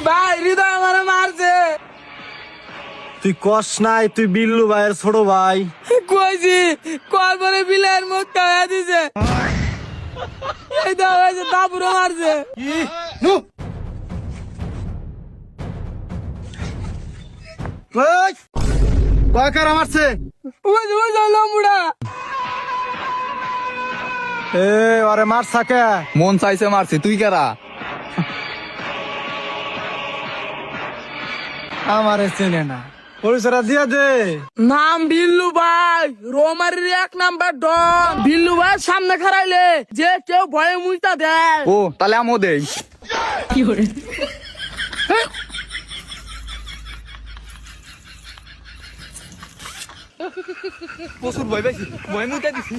ভাই হৃদয় আমার মারছে। তুই কস নাই, তুই বিল্লু ভাইয়ের ছোট ভাই। কইছি কয় করে বিলের মুখ খাওয়া দিছে। এই দাও এই যে দাপুরো মারছে। কয় কারা মারছে? ওই যে ওই যে লম্বুড়া। এ ওরে মারছা কে? মন চাইছে মারছি, তুই কারা? আমারে চেনে না, পরিচয়টা দিয়া দে। নাম বিল্লু ভাই, রোমারির 1 নাম্বার ডন। বিল্লু ভাই সামনে খারাইলে যে কেউ ভয়ে মুইতা দেয়। ও তাহলে আমও দেই। কি করে? প্রচুর ভয় পাইছি, ভয় মুইতা দিছি।